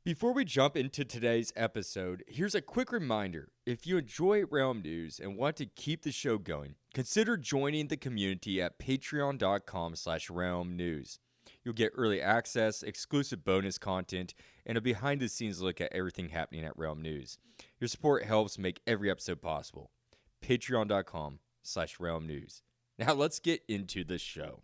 Before we jump into today's episode, here's a quick reminder. If you enjoy Realm News and want to keep the show going, consider joining the community at patreon.com/Realm News. You'll get early access, exclusive bonus content, and a behind-the-scenes look at everything happening at Realm News. Your support helps make every episode possible. Patreon.com/Realm News. Now let's get into the show.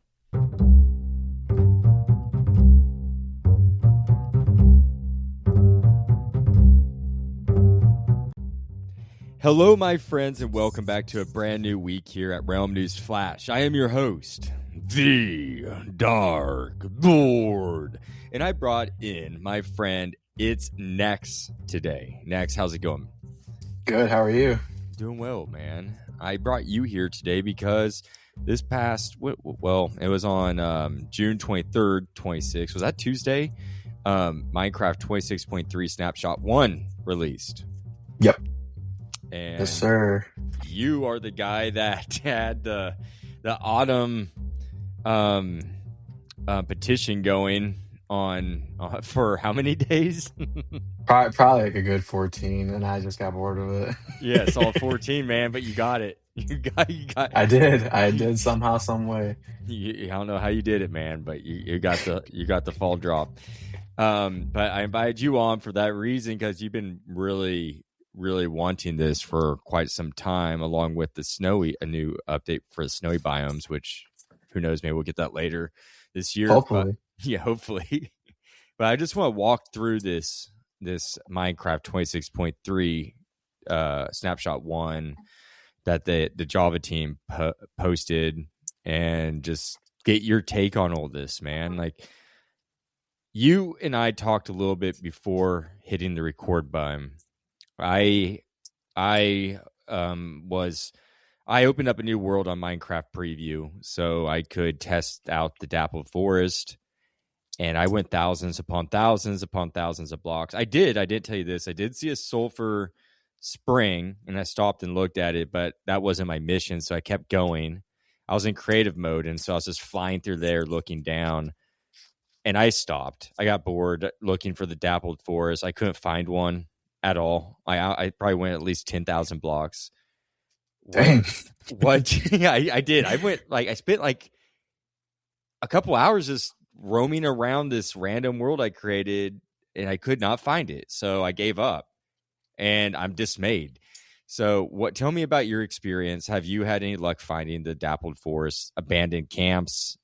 Hello, my friends, and welcome back to a brand new week here at Realm News Flash. I am your host, the Dark Lord, and I brought in my friend, it's Nexx today. Nexx, how's it going? Good, how are you? Doing well, man. I brought you here today because this past, it was on June 23rd, 26. Was that Tuesday? Minecraft 26.3 Snapshot 1 released. Yep. And yes, sir. You are the guy that had the autumn petition going on for how many days? Probably like a good 14, and I just got bored of it. Yeah, it's all 14, man. But you got it. You got. I did somehow, some way. I don't know how you did it, man, but you got the fall drop. But I invited you on for that reason because you've been really wanting this for quite some time, along with a new update for the snowy biomes, which who knows, maybe we'll get that later this year. Hopefully. But, hopefully. But I just want to walk through this Minecraft 26.3 snapshot 1 that the Java team posted and just get your take on all this, man. Like, you and I talked a little bit before hitting the record button. I opened up a new world on Minecraft Preview so I could test out the dappled forest, and I went thousands upon thousands of blocks. I did tell you this. I did see a sulfur spring, and I stopped and looked at it, but that wasn't my mission, so I kept going. I was in creative mode, and so I was just flying through there looking down, and I stopped. I got bored looking for the dappled forest. I couldn't find one at all. I probably went at least 10,000 blocks. Dang. What? Yeah, I did. I spent like a couple hours just roaming around this random world I created, and I could not find it. So I gave up, and I'm dismayed. So tell me about your experience. Have you had any luck finding the dappled forest, abandoned camps?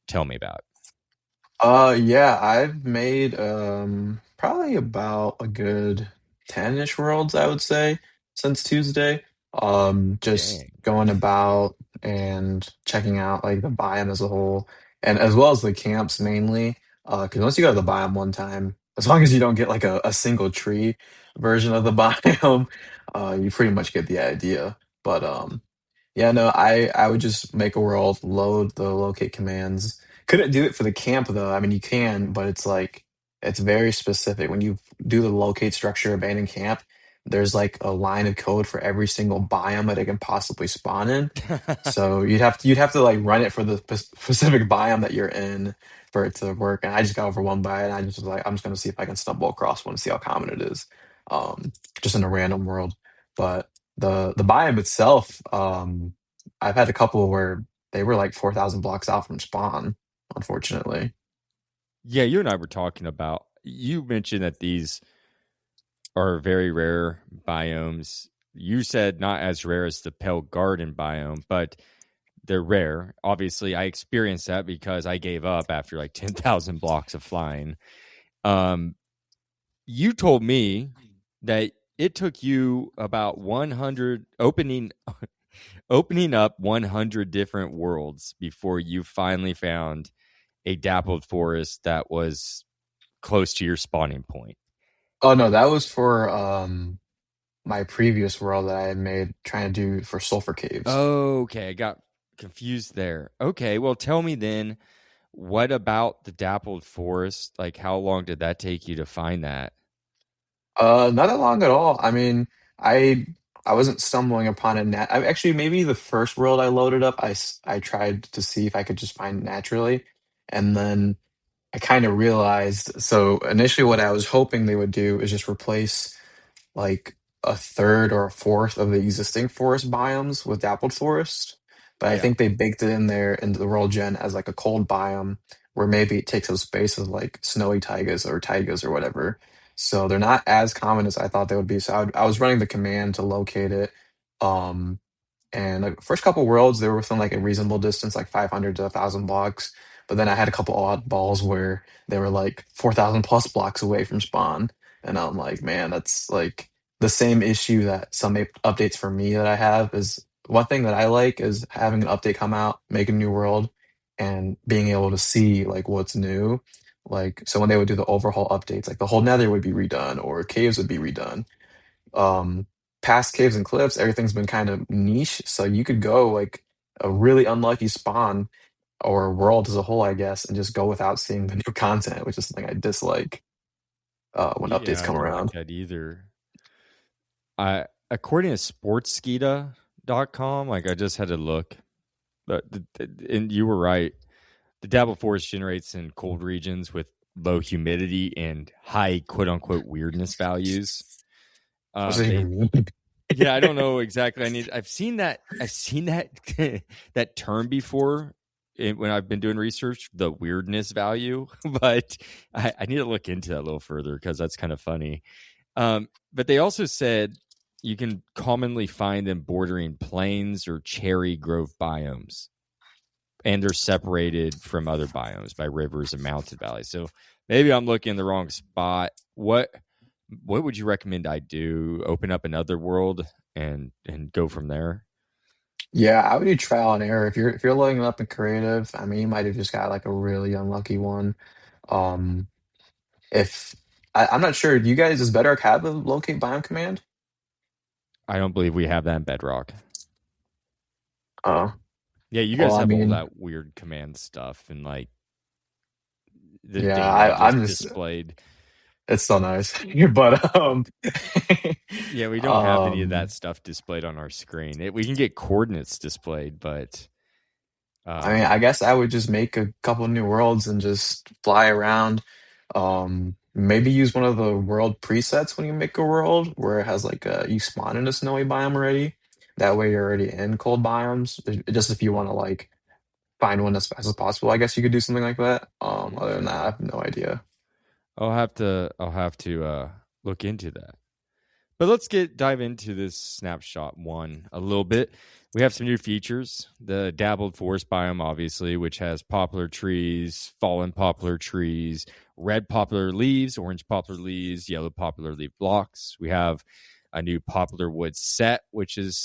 Tell me about it. Yeah, I've made probably about a good 10-ish worlds, I would say, since Tuesday. Just Dang. going about and checking out like the biome as a whole, and as well as the camps mainly. Because once you go to the biome one time, as long as you don't get like a single tree version of the biome, you pretty much get the idea. But yeah, no, I would just make a world, load the locate commands. Couldn't do it for the camp though. I mean, you can, but it's like it's very specific. When you do the locate structure abandoned camp, there's like a line of code for every single biome that it can possibly spawn in. So you'd have to like run it for the specific biome that you're in for it to work. And I just got over one by it, and I just was like, I'm just gonna see if I can stumble across one and see how common it is, just in a random world. But the biome itself, I've had a couple where they were like 4,000 blocks out from spawn, unfortunately. Yeah, you and I were talking about, you mentioned that these are very rare biomes. You said not as rare as the Pale Garden biome, but they're rare. Obviously, I experienced that because I gave up after like 10,000 blocks of flying. You told me that it took you about 100 opening up 100 different worlds before you finally found a dappled forest that was close to your spawning point. Oh no, that was for my previous world that I had made trying to do for sulfur caves. Okay, I got confused there. Okay, well, tell me then, what about the dappled forest? Like, how long did that take you to find that? Not that long at all. I mean, I I wasn't stumbling upon it. I actually maybe the first world I loaded up, I tried to see if I could just find naturally, and then I kind of realized. So initially, what I was hoping they would do is just replace like a third or a fourth of the existing forest biomes with dappled forest. But I Yeah. think they baked it in there into the world gen as like a cold biome where maybe it takes up space of like snowy taigas or whatever. So they're not as common as I thought they would be. So I was running the command to locate it. Um, and like first couple worlds, they were within like a reasonable distance, like 500 to 1,000 blocks. But then I had a couple odd balls where they were like 4,000 plus blocks away from spawn. And I'm like, man, that's like the same issue that some updates for me that I have is one thing that I like is having an update come out, make a new world, and being able to see like what's new. Like, so when they would do the overhaul updates, like the whole nether would be redone or caves would be redone. um Past caves and cliffs, everything's been kind of niche, so you could go like a really unlucky spawn or world as a whole, I guess, and just go without seeing the new content, which is something I dislike when updates Yeah, I come don't like around. that either. I according to sportskeeda.com, like I just had to look, but and you were right. The Dabble Forest generates in cold regions with low humidity and high quote unquote weirdness values. What's it They even mean? Yeah, I don't know exactly. I've seen that that term before when I've been doing research, the weirdness value, but I need to look into that a little further because that's kind of funny. But they also said you can commonly find them bordering plains or cherry grove biomes, and they're separated from other biomes by rivers and mountain valleys. So maybe I'm looking in the wrong spot. What would you recommend I do? Open up another world and go from there? Yeah, I would do trial and error. If you're loading it up in creative, I mean, you might have just got like a really unlucky one. Um, if I'm not sure, do you guys does Bedrock have a locate biome command? I don't believe we have that in Bedrock. Oh, Yeah, you well, guys I have all mean, that weird command stuff and like the yeah, data I'm just just displayed. it's so nice. But Yeah, we don't have any of that um stuff displayed on our screen. We can get coordinates displayed, but I mean, um, I guess I would just make a couple new worlds and just fly around. Maybe use one of the world presets when you make a world where it has like you spawn in a snowy biome already. That way you're already in cold biomes. Just if you want to like find one as fast as possible, I guess you could do something like that. Other than okay. that, I have no idea. I'll have to look into that. But let's dive into this snapshot one a little bit. We have some new features. The dabbled forest biome, obviously, which has poplar trees, fallen poplar trees, red poplar leaves, orange poplar leaves, yellow poplar leaf blocks. We have a new poplar wood set, which is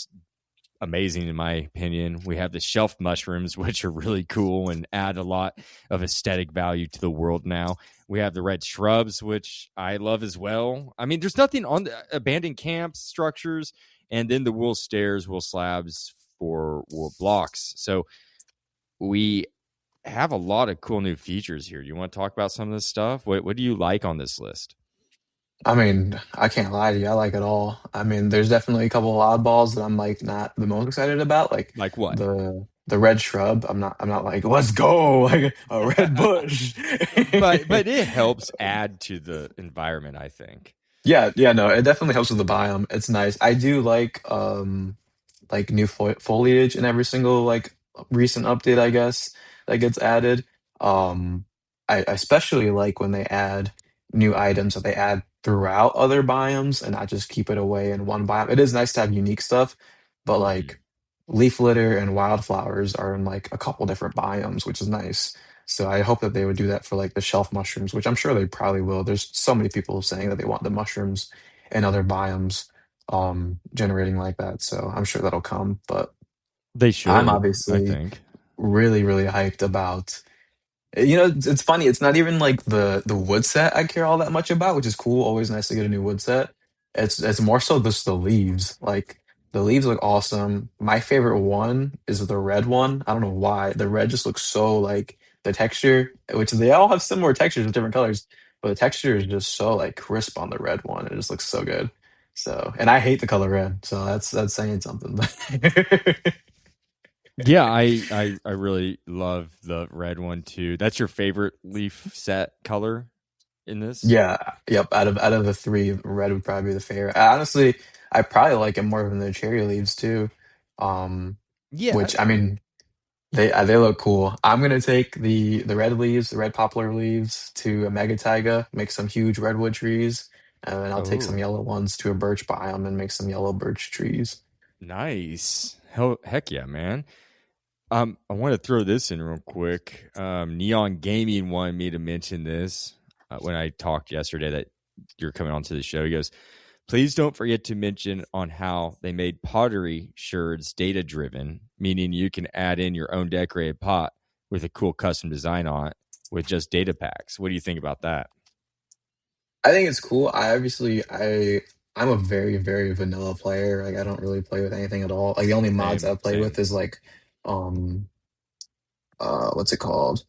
amazing in my opinion. We have the shelf mushrooms, which are really cool and add a lot of aesthetic value to the world now. We have the red shrubs, which I love as well. I mean, there's nothing on the abandoned camps, structures, and then the wool stairs, wool slabs for wool blocks. So we have a lot of cool new features here. You want to talk about some of this stuff? What do you like on this list? I mean, I can't lie to you. I like it all. I mean, there's definitely a couple of oddballs that I'm like not the most excited about. Like Like what? the red shrub. I'm not like let's go like a red bush. But it helps add to the environment, I think. Yeah, yeah, no, it definitely helps with the biome. It's nice. I do like new foliage in every single like recent update, I guess, that gets added. Um, I especially like when they add new items that they add throughout other biomes and not just keep it away in one biome. It is nice to have unique stuff, but Mhm. like leaf litter and wildflowers are in like a couple different biomes, which is nice. So I hope that they would do that for like the shelf mushrooms, which I'm sure they probably will. There's so many people saying that they want the mushrooms in other biomes generating like that. So I'm sure that'll come. But They I'm should, I obviously think. really, really hyped about it's funny, it's not even like the wood set I care all that much about, which is cool. Always nice to get a new wood set. It's more so just the leaves. Like the leaves look awesome. My favorite one is the red one. I don't know why. The red just looks so like the texture, which they all have similar textures with different colors, but the texture is just so like crisp on the red one. It just looks so good. So, and I hate the color red, so that's saying something. Yeah, I really love the red one too. That's your favorite leaf set color in this? Yeah, yep. Out of the three, red would probably be the favorite. Honestly, I probably like it more than the cherry leaves too. Um, Yeah, which that's I fair. mean, they look cool. I'm gonna take the red leaves, the red poplar leaves, to a mega taiga, make some huge redwood trees, and then I'll take some Oh, yellow ones to a birch biome and make some yellow birch trees. nice. Heck yeah, man. I want to throw this in real quick. Neon Gaming wanted me to mention this when I talked yesterday that you're coming onto the show. He goes, please don't forget to mention on how they made pottery sherds data driven, meaning you can add in your own decorated pot with a cool custom design on it with just data packs. What do you think about that? I think it's cool. I'm a very vanilla player. Like I don't really play with anything at all. Like the only mods Same, I play with same. is like um what's it called?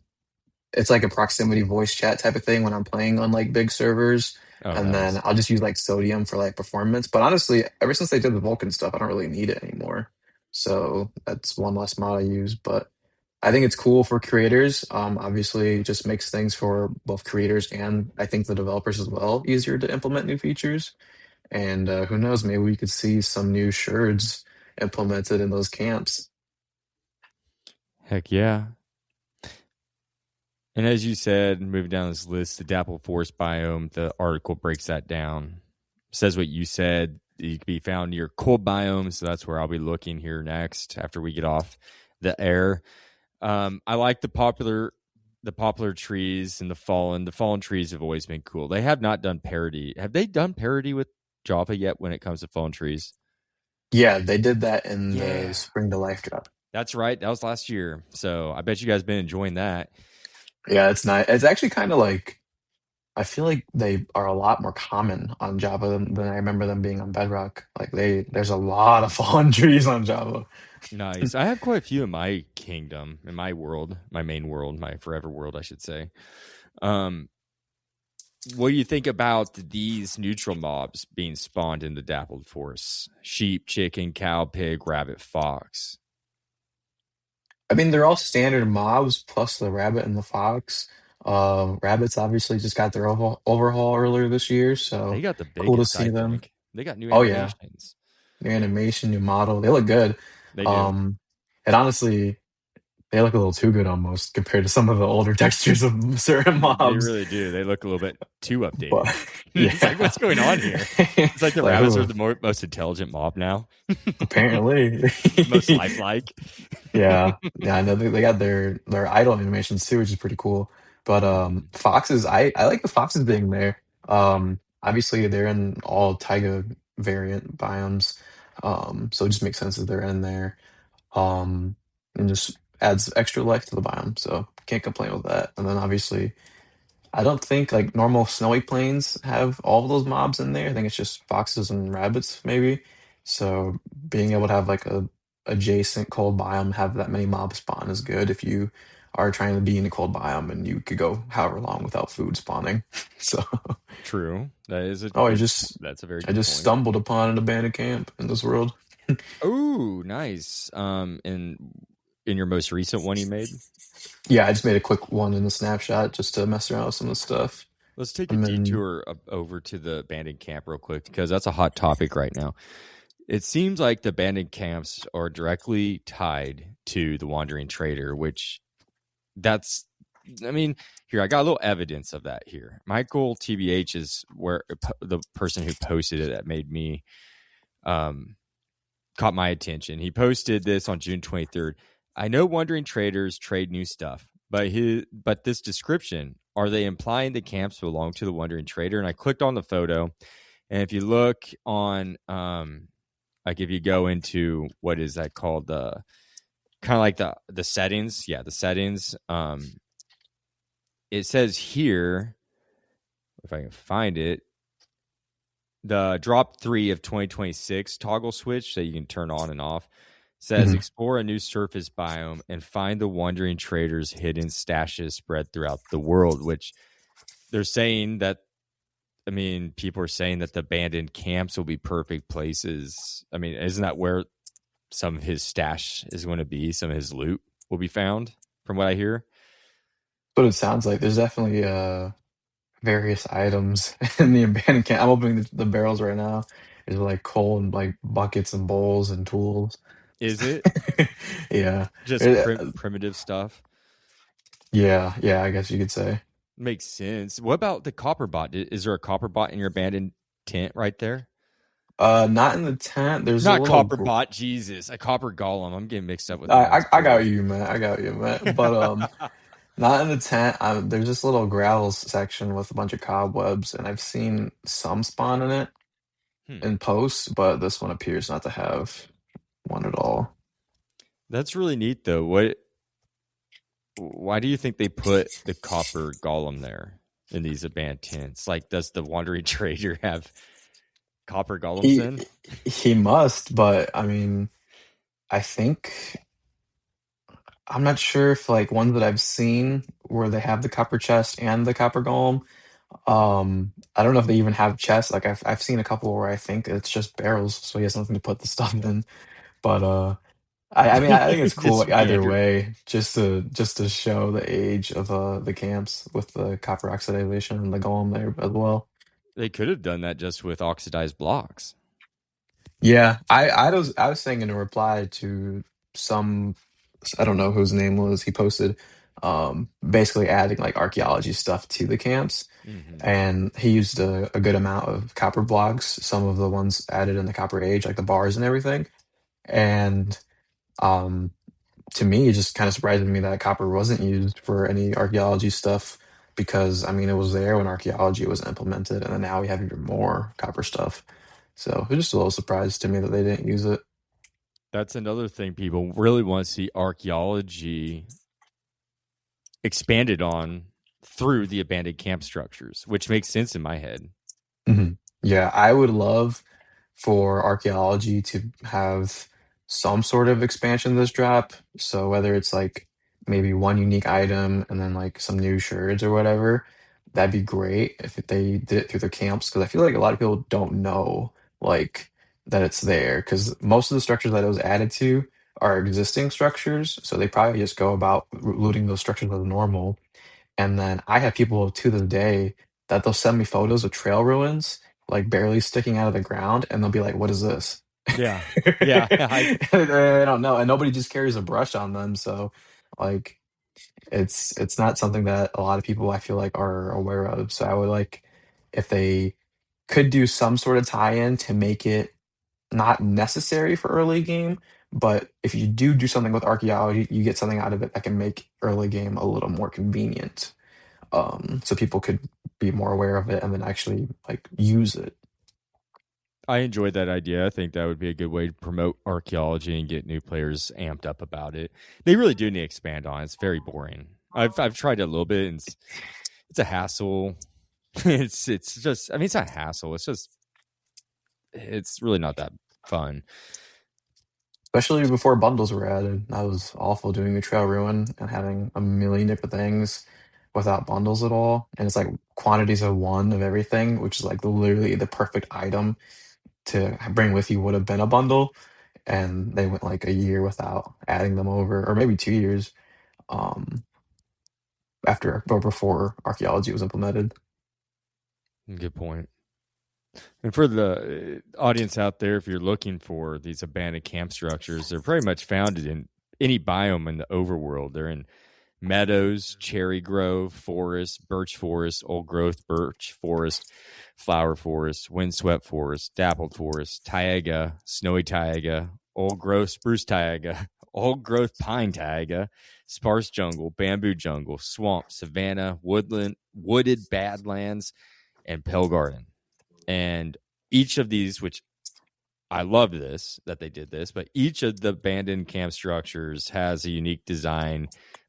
It's like a proximity voice chat type of thing when I'm playing on like big servers. Oh, And then nice. I'll just use like sodium for like performance. But honestly, ever since they did the Vulcan stuff, I don't really need it anymore. So that's one less mod I use. But I think it's cool for creators. Obviously, it just makes things for both creators and I think the developers as well easier to implement new features. And who knows, maybe we could see some new sherds implemented in those camps. Heck yeah. And as you said, moving down this list, the dappled forest biome, the article breaks that down. Says what you said. You can be found near cold biomes, so that's where I'll be looking here next after we get off the air. I like the poplar trees and the fallen. The fallen trees have always been cool. They have not done parody. Have they done parody with Java yet when it comes to fallen trees? Yeah, they did that in the Yeah, Spring to Life drop. that's right. That was last year. So I bet you guys been enjoying that. Yeah, it's nice. It's actually kind of like I feel like they are a lot more common on Java than I remember them being on Bedrock. Like there's a lot of fallen trees on Java. Nice. I have quite a few in my kingdom, in my world, my main world, my forever world, I should say. Um, what do you think about these neutral mobs being spawned in the dappled forests? Sheep, chicken, cow, pig, rabbit, fox. I mean, they're all standard mobs plus the rabbit and the fox. Rabbits obviously just got their overhaul earlier this year, They so got the cool to biggest, I see them. think. They got new Oh yeah, animations. new animation, new model. They look good. They do. Um, and honestly, they look a little too good almost compared to some of the older textures of certain They mobs. really do. They look a little bit too But updated. It's like, yeah, what's going on here? It's like the like rabbits are ooh, the most intelligent mob now, apparently. most lifelike. Yeah, yeah, I know they got their idle animations too, which is pretty cool. But Mhm. foxes, I like the foxes being there. Obviously they're in all taiga variant biomes, so it just makes sense that they're in there. And just adds extra life to the biome, so can't complain with that. And then obviously I don't think like normal snowy plains have all of those mobs in there. I think it's just foxes and rabbits maybe. So being able to have like a adjacent cold biome have that many mob spawn is good if you are trying to be in a cold biome and you could go however long without food spawning. So True. That is a oh good. That's a very I good just point. stumbled upon an abandoned camp in this world. Oh, nice. And in your most recent one you made, Yeah, I just made a quick one in the snapshot just to mess around with some of the stuff. let's take a And then detour over to the abandoned camp real quick because that's a hot topic right now. It seems like the abandoned camps are directly tied to the wandering trader, which that's. I mean, here I got a little evidence of that here. Michael TBH is where the person who posted it that made me um caught my attention. He posted this on June 23rd. I know wandering traders trade new stuff, but this description, are they implying the camps belong to the wandering trader? And I clicked on the photo, and if you look on like if you go into what is that called, the kind of like the settings, yeah, the settings, it says here, if I can find it, the drop 3 of 2026 toggle switch that you can turn on and off says mhm. explore a new surface biome and find the wandering traders hidden stashes spread throughout the world, which they're saying that, I mean, people are saying that the abandoned camps will be perfect places. I mean, isn't that where some of his stash is going to be. Some of his loot will be found, from what I hear. But it sounds like there's definitely various items in the abandoned camp. I'm opening the barrels right now. There's like coal and like buckets and bowls and tools. Is it Yeah. just Uh, primitive stuff? yeah, yeah, I guess you could say. Makes sense. What about the copper bot? Is there a copper bot in your abandoned tent right there? Not in the tent. There's a Not little. copper bot, Jesus, a copper golem. I'm getting mixed up with the I wrong I got sport. you, man. I got you, man. But not in the tent. There's this little gravel section with a bunch of cobwebs, and I've seen some spawn in it Hmm. in posts, but this one appears not to have one at all. That's really neat, though. What? Why do you think they put the copper golem there in these abandoned tents? Like, does the wandering trader have copper golems He then? he must, but I mean, I think I'm not sure if like ones that I've seen where they have the copper chest and the copper golem. I don't know if they even have chests. Like I've seen a couple where I think it's just barrels, so he has nothing to put the stuff in. But I mean I think it's cool Just like, either meander. way, just to show the age of the camps with the copper oxidation and the golem there as well. They could have done that just with oxidized blocks. Yeah, I was saying in a reply to some, I don't know whose name was, he posted basically adding like archaeology stuff to the camps, Hmm. and he used a good amount of copper blocks, some of the ones added in the copper age, like the bars and everything. And um to me, it just kind of surprised me that copper wasn't used for any archaeology stuff, because I mean it was there when archaeology was implemented, and then now we have even more copper stuff. So it was just a little surprise to me that they didn't use it. That's another thing people really want to see archaeology expanded on through the abandoned camp structures, which makes sense in my head. Mhm. Yeah, I would love for archaeology to have some sort of expansion this drop. So whether it's like maybe one unique item and then like some new sherds or whatever, that'd be great if they did it through the camps, because I feel like a lot of people don't know like that it's there, because most of the structures that it was added to are existing structures, so they probably just go about looting those structures as normal. And then I have people to this day that they'll send me photos of trail ruins, like barely sticking out of the ground, and they'll be like, "What is this?" Yeah. Yeah. I I don't know, and nobody just carries a brush on them, so like it's not something that a lot of people I feel like are aware of. So I would like if they could do some sort of tie-in to make it not necessary for early game, but if you do something with archaeology, you get something out of it that can make early game a little more convenient, so people could be more aware of it and then actually like use it. I enjoyed that idea. I think that would be a good way to promote archaeology and get new players amped up about it. They really do need to expand on it. It's very boring. I've tried it a little bit, and it's a hassle. It's just, I mean, it's not a hassle. It's just, it's really not that fun. Especially before bundles were added. That was awful, doing a trail ruin and having a million different things without bundles at all. And it's like quantities of one of everything, which is like literally the perfect item to bring with you would have been a bundle. And they went like a year without adding them over, or maybe 2 years, um, after or before archaeology was implemented. Good point. And for the audience out there, if you're looking for these abandoned camp structures, they're pretty much founded in any biome in the overworld. They're in meadows, cherry grove, forest, birch forest, old growth birch forest, flower forest, windswept forest, dappled forest, taiga, snowy taiga, old growth spruce taiga, old growth pine taiga, sparse jungle, bamboo jungle, swamp, savanna, woodland, wooded badlands, and pale garden. And each of these, which I loved this that they did this, but each of the abandoned camp structures has a unique design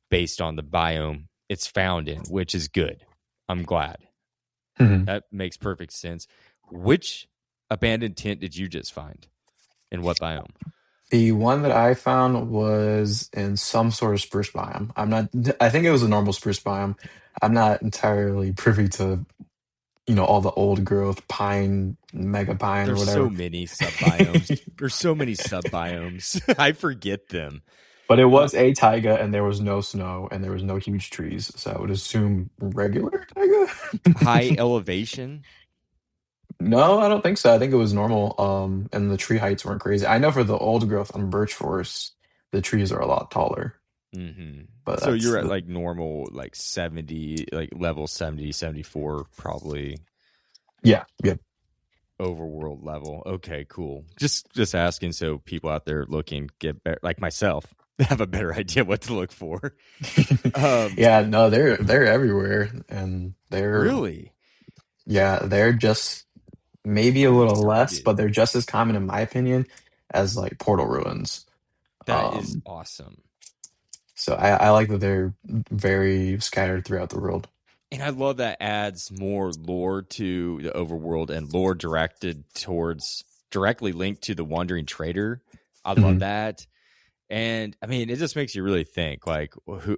based on the biome it's found in, which is good. I'm glad. Mhm. That makes perfect sense. Which abandoned tent did you just find? In what biome? The one that I found was in some sort of spruce biome. I think it was a normal spruce biome. I'm not entirely privy to all the old growth pine, mega pine or There's whatever. so many subbiomes. There's so many subbiomes. I forget them. But it Uh, was a taiga, and there was no snow, and there was no huge trees, so I would assume regular high taiga. elevation. No, I don't think so. I think it was normal. And the tree heights weren't crazy. I know for the old growth on birch forest, the trees are a lot taller, Hmm. but So that's you're at the like normal, like 70, like level 70, 74, probably yeah, yeah. overworld level. Okay, cool. Just asking so people out there looking get better, like myself, have a better idea what to look for. Um, Yeah, no, they're everywhere, and really, they're just maybe a I'm little less, excited. but they're just as common in my opinion as like portal ruins. That is Um, awesome. so I like that they're very scattered throughout the world. And I love that adds more lore to the overworld and lore directed towards directly linked to the wandering trader. I love Mhm. that. And I mean, it just makes you really think like who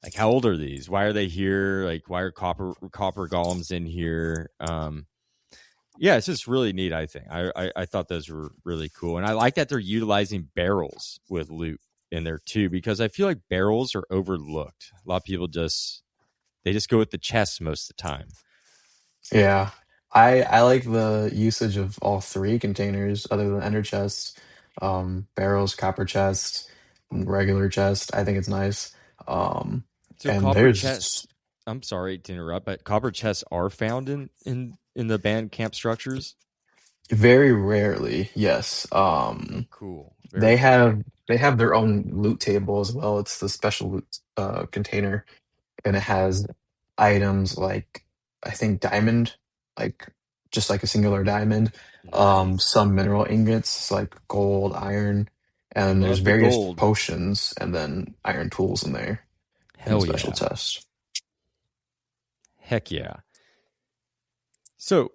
like how old are these? Why are they here? Like why are copper golems in here? Yeah, it's just really neat, I think. I thought those were really cool. And I like that they're utilizing barrels with loot in there too, because I feel like barrels are overlooked. A lot of people just go with the chests most of the time. Yeah. I like the usage of all three containers other than ender chests, barrels, copper chests, regular chest. I think it's nice. Um, So and copper there's chests. I'm sorry to interrupt, but copper chests are found in the band camp structures. very rarely, yes. Oh, cool. Very They cool. have their own loot table as well. It's the special loot container, and it has items like I think diamond, like just like a singular diamond, Nice. some mineral ingots like gold, iron, and there's Love the various gold. potions and then iron tools in there in the Hell special yeah. chest. Heck yeah. So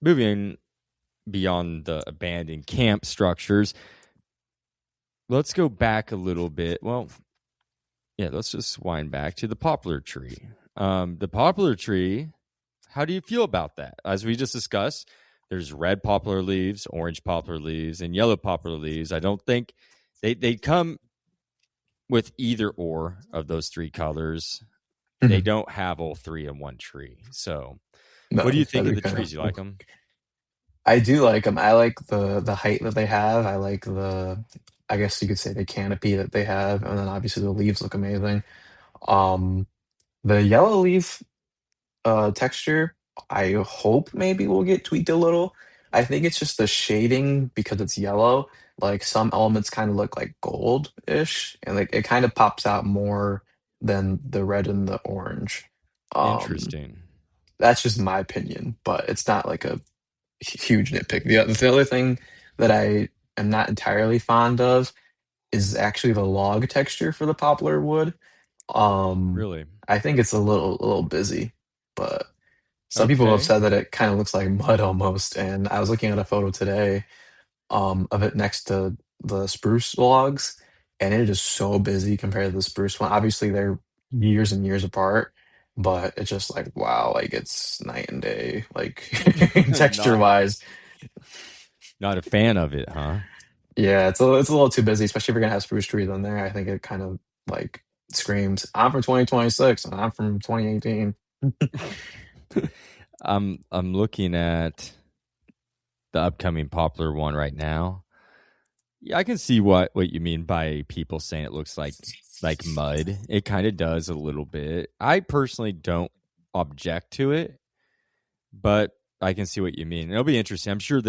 moving beyond the abandoned camp structures, let's go back a little bit. Well, yeah, let's just wind back to the poplar tree. The poplar tree, how do you feel about that? As we just discussed, there's red poplar leaves, orange poplar leaves, and yellow poplar leaves. I don't think they come with either or of those three colors. They Mhm. don't have all three in one tree. So, what do No, you think that'd of be the kind trees? You like of. them? I do like them. I like the height that they have. I like I guess you could say the canopy that they have, and then obviously the leaves look amazing. Um, the yellow leaf texture, I hope maybe will get tweaked a little. I think it's just the shading because it's yellow. Like some elements kind of look like gold-ish, and like it kind of pops out more than the red and the orange. Um, Interesting. that's just my opinion, but it's not like a huge nitpick. The other thing that I am not entirely fond of is actually the log texture for the poplar wood. Um, Really? I think it's a little busy, but some people have Okay. said that it kind of looks like mud almost. And I was looking at a photo today, of it next to the spruce logs, and it is so busy compared to the spruce one. Obviously, they're years and years apart, but it's just like wow, like it's night and day, like texture not wise. not a fan of it, huh? Yeah, it's a little too busy, especially if you're gonna have spruce trees on there. I think it kind of like screams, I'm from 2026 and I'm from 2018. I'm looking at the upcoming poplar one right now. Yeah, I can see what you mean by people saying it looks like mud. It kind of does a little bit. I personally don't object to it, but I can see what you mean. It'll be interesting. I'm sure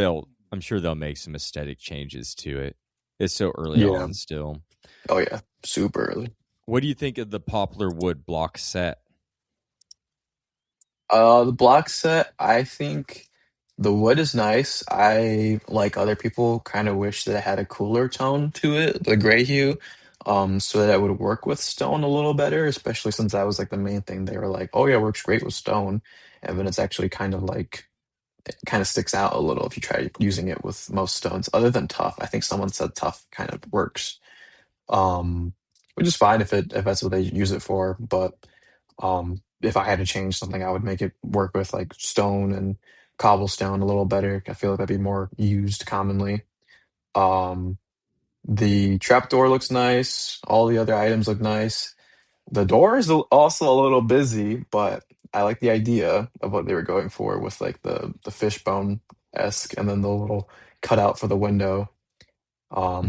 they'll make some aesthetic changes to it. It's so early Yeah. on still. Oh yeah, super early. What do you think of the poplar wood block set? The block set, I think the wood is nice. I, like other people, kind of wish that it had a cooler tone to it, the gray hue, so that it would work with stone a little better, especially since that was like the main thing. They were like, oh yeah, works great with stone. And then it's actually kind of like, it kind of sticks out a little if you try using it with most stones, other than tough. I think someone said tough kind of works, um, which is fine if that's what they use it for. But if I had to change something, I would make it work with like stone and cobblestone a little better. I feel like that'd be more used commonly. Um, the trapdoor looks nice. All the other items look nice. The door is also a little busy, but I like the idea of what they were going for with like the fishbone esque and then the little cutout for the window.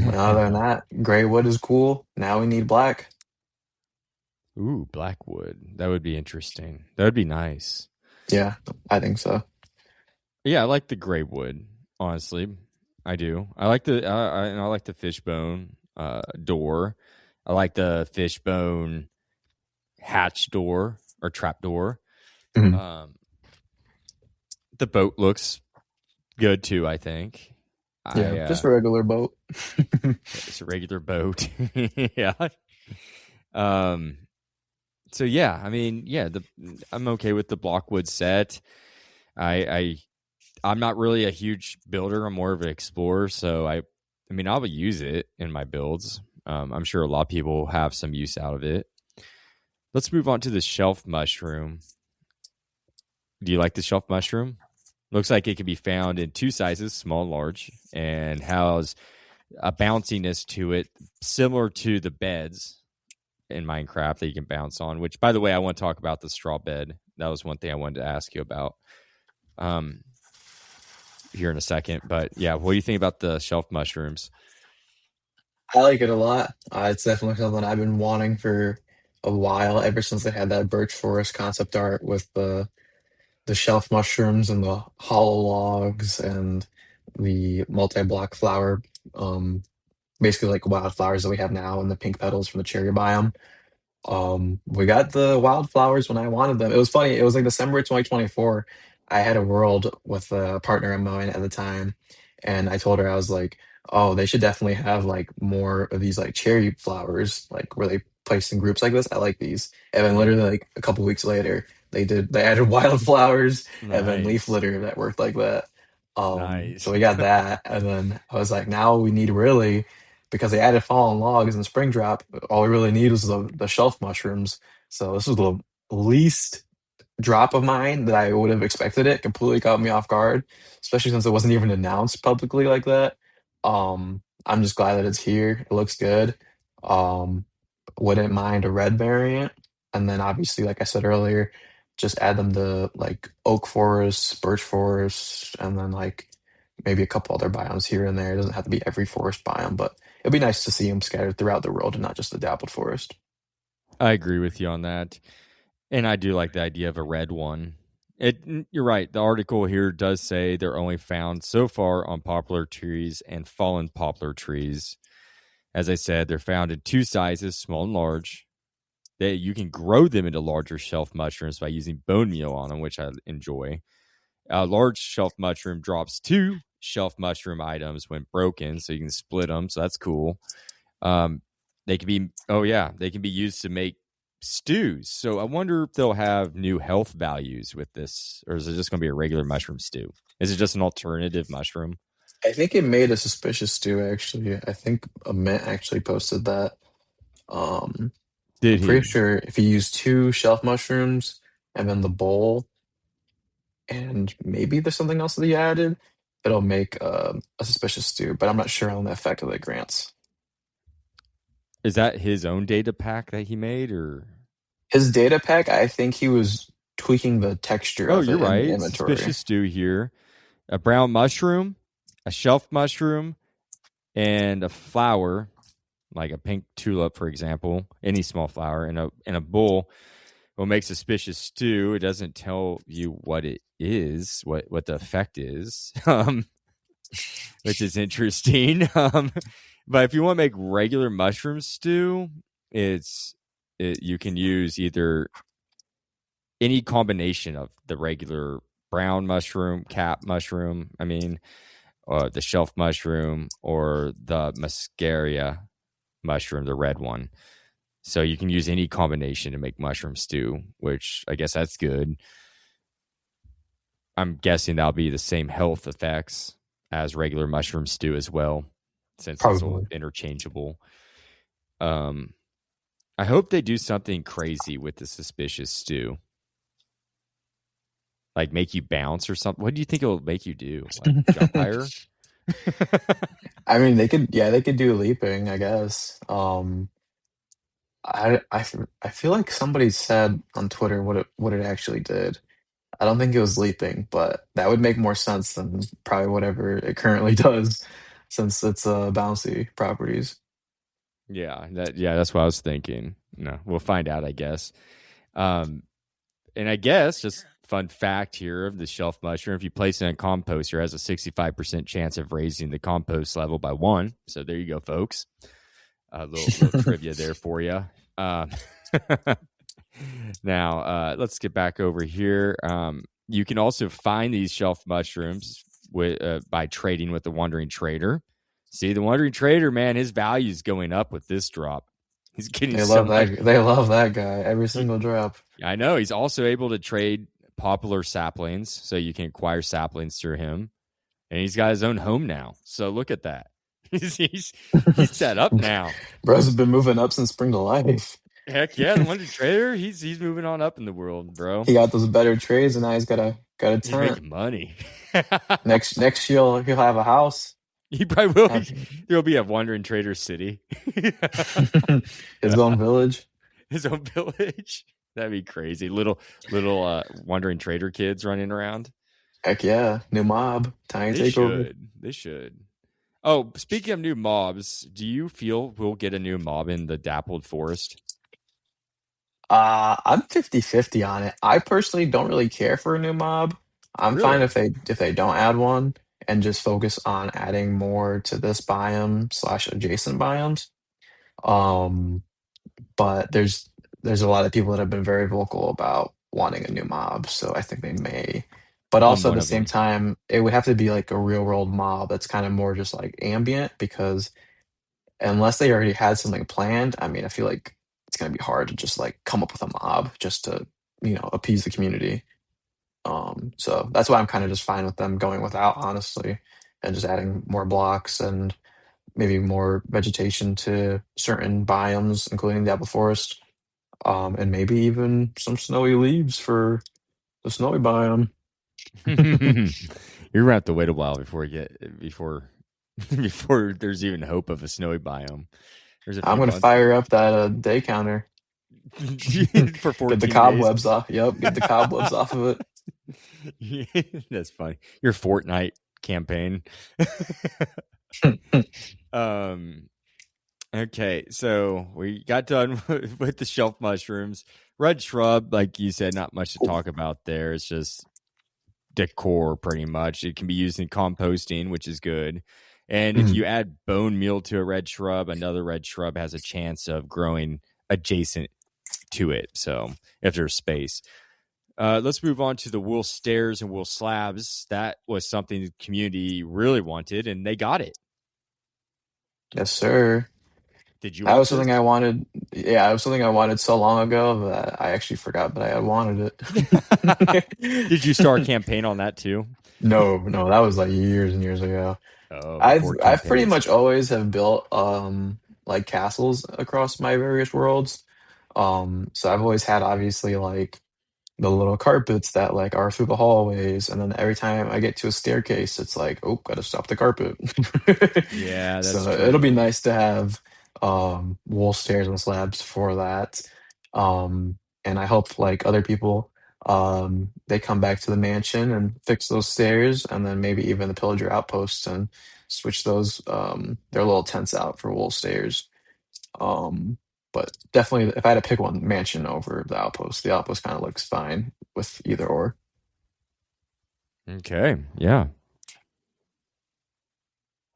And other than that, gray wood is cool. Now we need black. Ooh, Blackwood. That would be interesting. That would be nice. Yeah, I think so. Yeah, I like the gray wood. Honestly, I do. I like I like the fishbone door. I like the fishbone hatch door or trap door. Mhm. Um, the boat looks good too. I think. Yeah, I just a regular boat. it's a regular boat. Yeah. Um. So yeah, I mean, yeah, I'm okay with the Blockwood set. I I'm not really a huge builder. I'm more of an explorer, so I mean, I'll use it in my builds. I'm sure a lot of people have some use out of it. Let's move on to the shelf mushroom. Do you like the shelf mushroom? Looks like it can be found in two sizes, small and large, and has a bounciness to it similar to the beds in Minecraft that you can bounce on. Which, by the way, I want to talk about the straw bed. That was one thing I wanted to ask you about. Here in a second. But yeah, what do you think about the shelf mushrooms? I like it a lot. It's definitely something I've been wanting for a while, ever since they had that birch forest concept art with the shelf mushrooms and the hollow logs and the multi-block flower, um, basically like wildflowers that we have now and the pink petals from the cherry biome. We got the wildflowers when I wanted them. It was funny. It was like December 2024. I had a world with a partner of mine at the time, and I told her, I was like, "Oh, they should definitely have like more of these like cherry flowers, like where they placed in groups like this. I like these." And then literally like a couple weeks later, they added wildflowers and then leaf Nice. litter that worked like that. So Nice. we got that, and then I was like, now we need really, because they added fallen logs and spring drop, all we really need was the shelf mushrooms. So this was the least drop of mine that I would have expected. It completely caught me off guard, especially since it wasn't even announced publicly like that. I'm just glad that it's here. It looks good. Um, wouldn't mind a red variant. And then obviously, like I said earlier, just add them to like oak forests, birch forests, and then like maybe a couple other biomes here and there. It doesn't have to be every forest biome, but it'd be nice to see them scattered throughout the world and not just the dappled forest. I agree with you on that. And I do like the idea of a red one. You're right. The article here does say they're only found so far on poplar trees and fallen poplar trees. As I said, they're found in two sizes, small and large. You can grow them into larger shelf mushrooms by using bone meal on them, which I enjoy. A large shelf mushroom drops two shelf mushroom items when broken, so you can split them. So that's cool. Um, they can be, oh yeah, they can be used to make stews. So I wonder if they'll have new health values with this, or is it just going to be a regular mushroom stew? Is it just an alternative mushroom? I think it made a suspicious stew, actually. I think a Mint actually posted that. Um, I'm Did pretty he? sure if you use two shelf mushrooms and then the bowl, and maybe there's something else that he added, it'll make a suspicious stew, but I'm not sure on the effect that it grants. Is that his own data pack that he made, or? His data pack, I think he was tweaking the texture Oh, of you're it in the right. inventory. Suspicious stew here. A brown mushroom, a shelf mushroom, and a flower, like a pink tulip, for example, any small flower, in a bowl will make suspicious stew. It doesn't tell you what it is, what the effect is, which is interesting. But if you want to make regular mushroom stew, you can use either any combination of the regular brown mushroom, cap mushroom. I mean, the shelf mushroom or the muscaria mushroom, the red one. So you can use any combination to make mushroom stew, which I guess that's good. I'm guessing that'll be the same health effects as regular mushroom stew as well, since it's all Probably. interchangeable. Um, I hope they do something crazy with the suspicious stew. like make you bounce or something? What do you think it'll make you do? Like jump higher? I mean, they could do leaping, I guess. I feel like somebody said on Twitter what it actually did. I don't think it was leaping, but that would make more sense than probably whatever it currently does, since it's bouncy properties. Yeah, that's what I was thinking. No, we'll find out, I guess. Um, and I guess just fun fact here of the shelf mushroom: if you place it in a composter, it has a 65% chance of raising the compost level by 1. So there you go, folks. A little trivia there for you. Um, now let's get back over here. You can also find these shelf mushrooms by trading with the Wandering Trader. See, the Wandering Trader, man, his value is going up with this drop. He's getting They so love much. that. They love that guy. Every He, single drop. I know. He's also able to trade poplar saplings, so you can acquire saplings through him. And he's got his own home now. So look at that. He's set up now. Bro's been moving up since Spring to Life. Heck yeah, the Wonder Trader, he's moving on up in the world, bro. He got those better trades, and now got a He's tent. making money. Next year he'll have a house. He probably will. Have There'll be a Wandering Trader city. his own village. His own village. That'd be crazy. Little Wandering Trader kids running around. Heck yeah, new mob, tiny They takeover. should. They should. Oh, speaking of new mobs, do you feel we'll get a new mob in the dappled forest? I'm 50-50 on it. I personally don't really care for a new mob. I'm fine Really? if they don't add one and just focus on adding more to this biome slash adjacent biomes. Um, but there's a lot of people that have been very vocal about wanting a new mob, so I think they may. But I'm also at one the of same them. time, it would have to be like a real world mob that's kind of more just like ambient because unless they already had something planned, I mean, I feel like it's gonna be hard to just like come up with a mob just to, appease the community. So that's why I'm kind of just fine with them going without, honestly, and just adding more blocks and maybe more vegetation to certain biomes, including the apple forest, and maybe even some snowy leaves for the snowy biome. You're gonna have to wait a while before before there's even hope of a snowy biome. There's a I'm few gonna months fire up that day counter. for Get the 14 days. cobwebs off. Yep, get the cobwebs off of That's funny. Your Fortnite campaign. it. um. Okay, so we got done with the shelf mushrooms. Red shrub, like you said, not much to talk about there. It's just decor pretty much. It can be used in composting, which is good. And if Mhm. you add bone meal to a red shrub, another red shrub has a chance of growing adjacent to it. So if there's space. Let's move on to the wool stairs and wool slabs. That was something the community really wanted, and they got it. Yes, sir. Did you That want was this? something I wanted. Yeah, it was something I wanted so long ago that I actually forgot that I had wanted it. Did you start a campaign on that too? No, no, that was like years and years ago. Oh, before I've pretty campaigns. much always have built like castles across my various worlds. So I've always had obviously like the little carpets that like are through the hallways, and then every time I get to a staircase, it's like, oh, gotta stop the carpet. Yeah, that's So it'll be true. nice to have wool stairs and slabs for that. And I hope like other people they come back to the mansion and fix those stairs and then maybe even the pillager outposts and switch those their little tents out for wool stairs. Um, but definitely, if I had to pick one, mansion over the outpost kind of looks fine with either or. Okay, yeah,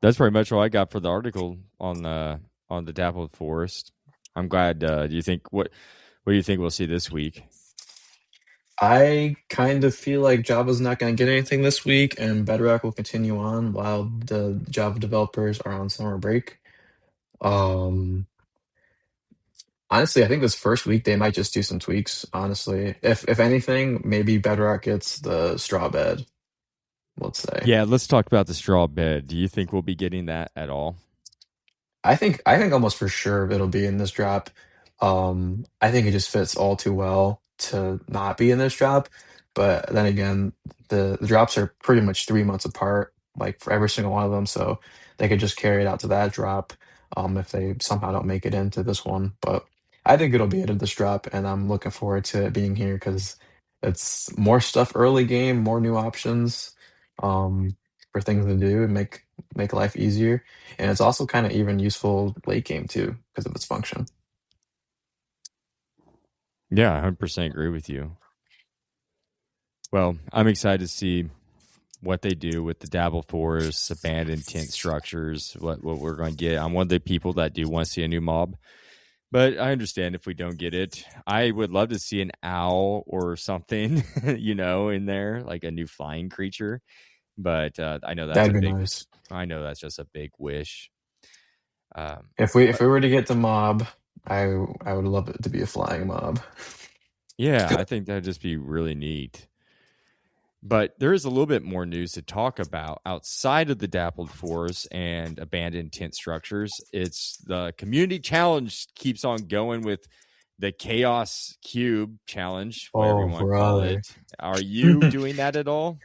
that's pretty much all I got for the article on the dappled forest. I'm glad. Do you think what do you think we'll see this week? I kind of feel like Java's not going to get anything this week, and Bedrock will continue on while the Java developers are on summer break. Um, Honestly, I think this first week they might just do some tweaks. Honestly, if anything, maybe Bedrock gets the straw bed. Let's say. Yeah, let's talk about the straw bed. Do you think we'll be getting that at all? I think almost for sure it'll be in this drop. I think it just fits all too well to not be in this drop. But then again, the drops are pretty much 3 months apart, like for every single one of them. So they could just carry it out to that drop, if they somehow don't make it into this one. But I think it'll be into this drop, and I'm looking forward to it being here because it's more stuff early game, more new options, for things to do and make life easier. And it's also kind of even useful late game too because of its function. Yeah, 100% agree with you. Well, I'm excited to see what they do with the dabble forests, abandoned tent structures, what we're going to get. I'm one of the people that do want to see a new mob, but I understand if we don't get it. I would love to see an owl or something, in there, like a new flying creature. But I know that's That'd a be big. nice. I know that's just a big wish. If But we were to get the mob, I would love it to be a flying mob. yeah, I think that'd just be really neat. But there is a little bit more news to talk about outside of the dappled forests and abandoned tent structures. It's the community challenge keeps on going with the Chaos Cube challenge, whatever you Oh, want to call brother. it. Are you doing that at all?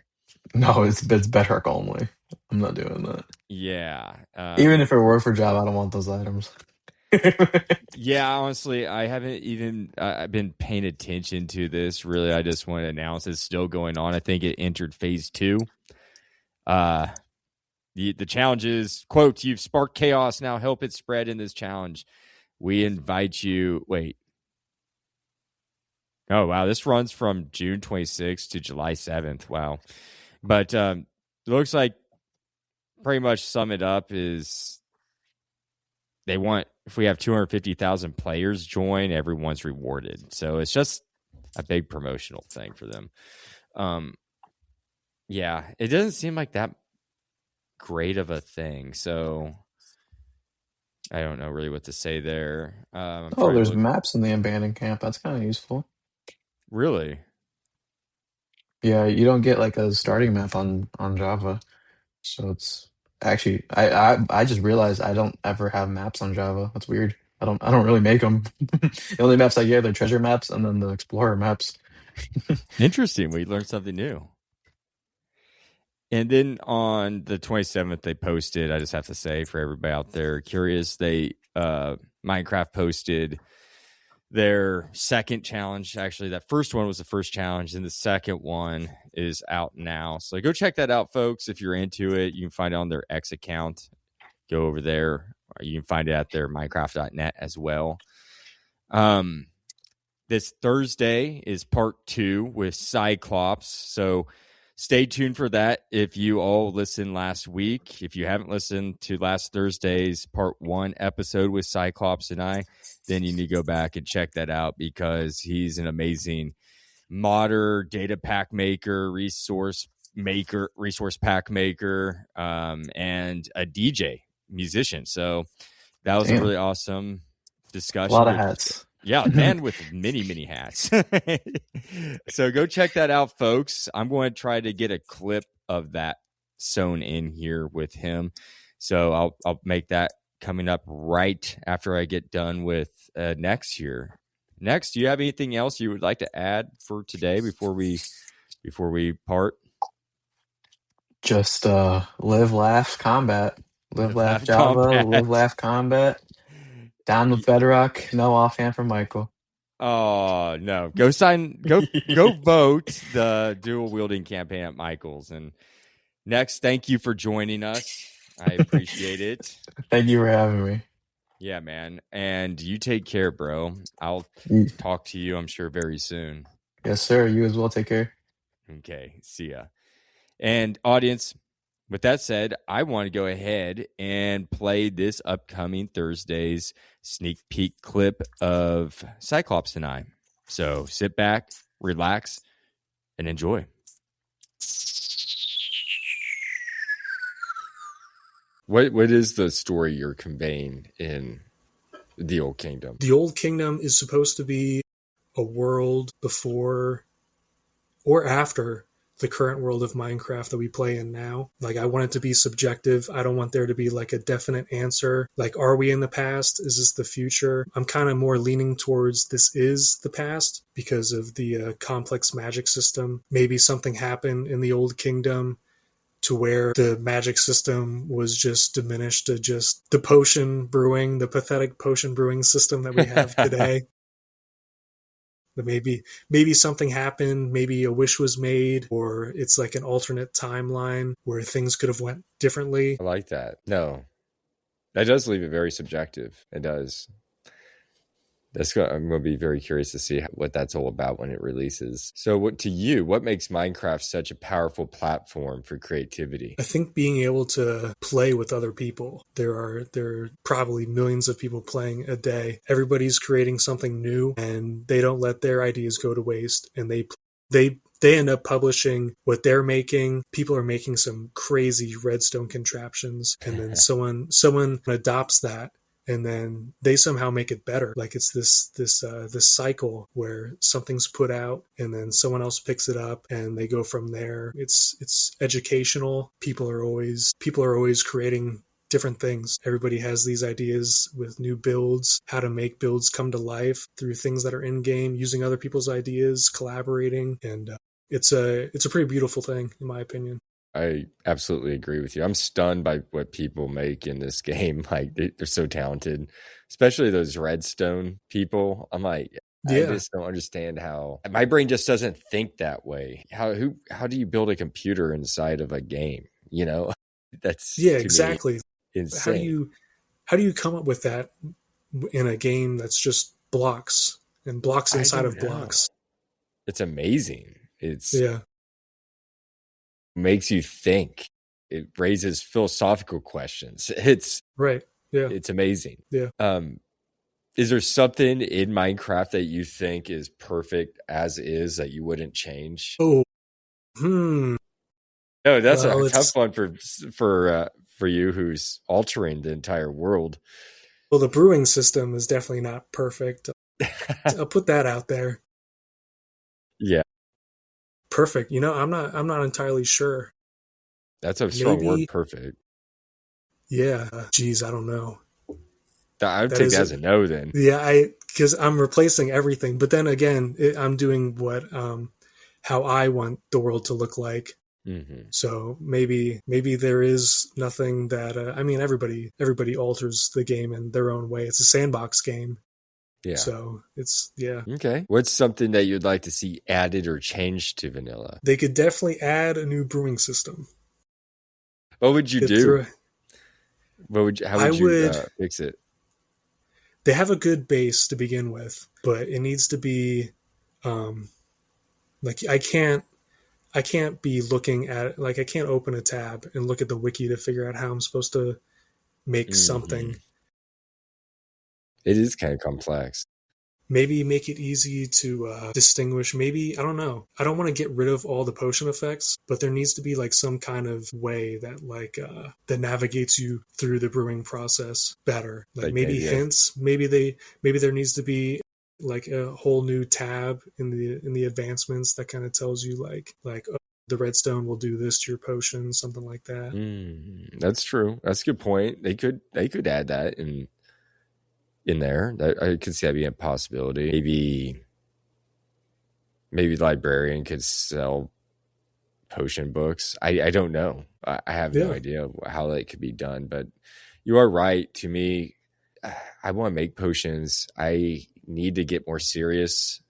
No, it's Bedrock only. I'm not doing that. Yeah. Even if it were for job, I don't want those items. Yeah, honestly, I haven't even I've been paying attention to this. Really, I just want to announce it's still going on. I think it entered phase 2. Uh the challenge is, quote, "You've sparked chaos, now help it spread in this challenge. We invite you." Wait. Oh, wow. This runs from June 26th to July 7th. Wow. But it looks like pretty much sum it up is they want, if we have 250,000 players join, everyone's rewarded. So it's just a big promotional thing for them. Yeah, it doesn't seem like that great of a thing. So I don't know really what to say there. I'm Oh, trying to there's look. maps in the abandoned camp. That's kind of useful. Really? Yeah, you don't get like a starting map on Java, so it's actually I just realized I don't ever have maps on Java. That's weird. I don't really make them. The only maps I get are treasure maps and then the explorer maps. Interesting. We learned something new. And then on the 27th, they posted, I just have to say for everybody out there curious, Minecraft posted their second challenge. Actually, that first one was the first challenge, and the second one is out now. So go check that out, folks. If you're into it, you can find it on their X account. Go over there. Or you can find it at their Minecraft.net as well. This Thursday is part 2 with Cyclopps. So stay tuned for that. If you all listened last week, if you haven't listened to last Thursday's part 1 episode with Cyclopps and I, then you need to go back and check that out because he's an amazing modder, data pack maker, resource pack maker, and a DJ musician. So that was a Damn, really awesome a lot discussion. of hats. Yeah, man with many, many hats. So go check that out, folks. I'm going to try to get a clip of that sewn in here with him. So I'll make that coming up right after I get done with Nexx here. Nexx, do you have anything else you would like to add for today before we part? Just live, laugh, combat. Live, Live, laugh, laugh, Java. Live, combat. laugh, combat. Down with Bedrock. No offhand from Michael. Oh no! Go vote the dual wielding campaign at Michael's. And Nexx, thank you for joining us. I appreciate it. Thank you for having me. Yeah, man. And you take care, bro. I'll Y- talk to you, I'm sure, very soon. Yes, sir. You as well. Take care. Okay. See ya. And audience, with that said, I want to go ahead and play this upcoming Thursday's sneak peek clip of Cyclopps and I. So sit back, relax, and enjoy. What is the story you're conveying in the Old Kingdom? The Old Kingdom is supposed to be a world before or after the current world of Minecraft that we play in now. Like, I want it to be subjective. I don't want there to be like a definite answer. Like, are we in the past? Is this the future? I'm kind of more leaning towards this is the past because of the complex magic system. Maybe something happened in the old kingdom to where the magic system was just diminished to just the potion brewing, the pathetic potion brewing system that we have today. That maybe something happened, maybe a wish was made, or it's like an alternate timeline where things could have went differently. I like that. No, that does leave it very subjective. It does. I'm going to be very curious to see what that's all about when it releases. So what makes Minecraft such a powerful platform for creativity? I think being able to play with other people. There are probably millions of people playing a day. Everybody's creating something new and they don't let their ideas go to waste, and they end up publishing what they're making. People are making some crazy redstone contraptions, and then someone adopts that, and then they somehow make it better. Like, it's this cycle where something's put out and then someone else picks it up and they go from there. It's educational. People are always creating different things. Everybody has these ideas with new builds, how to make builds come to life through things that are in game, using other people's ideas, collaborating, and it's a pretty beautiful thing, in my opinion. I absolutely agree with you. I'm stunned by what people make in this game. Like, they're so talented, especially those redstone people. I'm like, I just don't understand how my brain just doesn't think that way. How do you build a computer inside of a game? You know, that's exactly insane. How do you come up with that in a game that's just blocks and blocks inside of blocks? It's amazing. Makes you think. It raises philosophical questions. It's right. Yeah. It's amazing. Yeah. Is there something in Minecraft that you think is perfect as is that you wouldn't change? Oh. No, that's a tough one for you who's altering the entire world. Well, the brewing system is definitely not perfect. I'll put that out there. Yeah. Perfect. I'm not entirely sure. That's a strong word, perfect. Yeah. Geez, I don't know. I would take that as a no then. Yeah, because I'm replacing everything. But then again, I'm doing how I want the world to look like. Mm-hmm. So maybe there is nothing that everybody alters the game in their own way. It's a sandbox game. Yeah. So Okay. What's something that you'd like to see added or changed to vanilla? They could definitely add a new brewing system. What would you do? How would you fix it? They have a good base to begin with, but it needs to be like I can't be looking at, like, I can't open a tab and look at the wiki to figure out how I'm supposed to make something. It is kind of complex. Maybe make it easy to distinguish. Maybe, I don't know. I don't want to get rid of all the potion effects, but there needs to be like some kind of way that that navigates you through the brewing process better. Like maybe hints. Maybe there needs to be like a whole new tab in the advancements that kind of tells you like oh, the redstone will do this to your potion, something like that. That's true. That's a good point. They could add that in there. I could see that being a possibility. Maybe the librarian could sell potion books. I don't know. I have no idea how that could be done, but you are right. To me, I want to make potions. I need to get more serious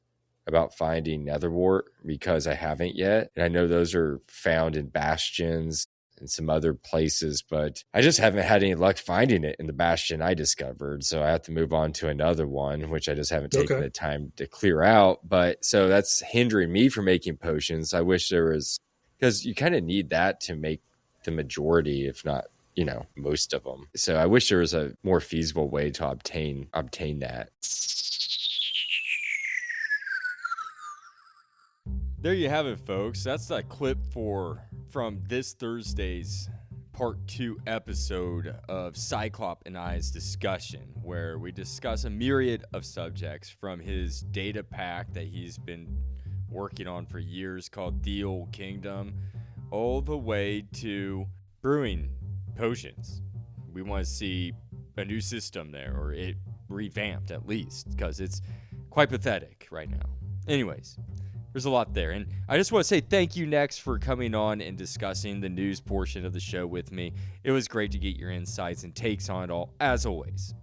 about finding netherwort because I haven't yet. And I know those are found in bastions and some other places, but I just haven't had any luck finding it in the bastion I discovered. So I have to move on to another one, which I just haven't taken the time to clear out. But so that's hindering me from making potions. I wish there was, because you kind of need that to make the majority, if not, most of them. So I wish there was a more feasible way to obtain that. There you have it, folks. That's a clip from this Thursday's part 2 episode of Cyclopps and I's discussion, where we discuss a myriad of subjects from his data pack that he's been working on for years called The Old Kingdom, all the way to brewing potions. We want to see a new system there, or it revamped at least, because it's quite pathetic right now. Anyways, there's a lot there. And I just want to say thank you, Nexx, for coming on and discussing the news portion of the show with me. It was great to get your insights and takes on it all, as always.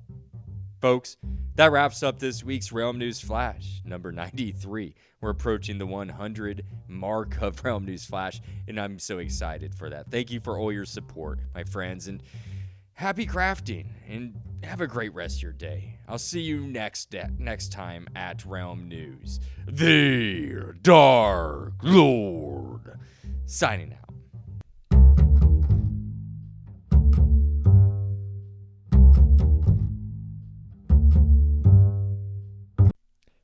Folks, that wraps up this week's Realm News Flash, number 93. We're approaching the 100 mark of Realm News Flash, and I'm so excited for that. Thank you for all your support, my friends, and happy crafting, and have a great rest of your day. I'll see you next time at Realm News. The Dark Lord, signing out.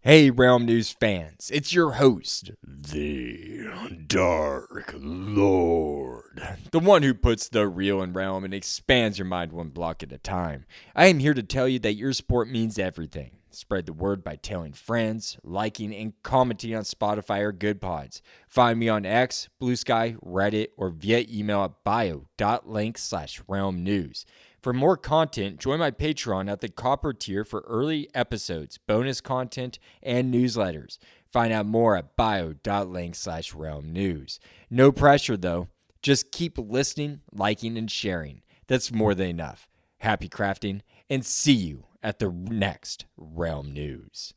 Hey, Realm News fans, it's your host, the Dark Lord, the one who puts the real in Realm and expands your mind one block at a time. I am here to tell you that your support means everything. Spread the word by telling friends, liking, and commenting on Spotify or Good Pods. Find me on X, Blue Sky, Reddit, or via email at bio.link/Realm News. For more content, join my Patreon at the Copper tier for early episodes, bonus content, and newsletters. Find out more at bio.link/Realm News. No pressure, though. Just keep listening, liking, and sharing. That's more than enough. Happy crafting, and see you at the next Realm News.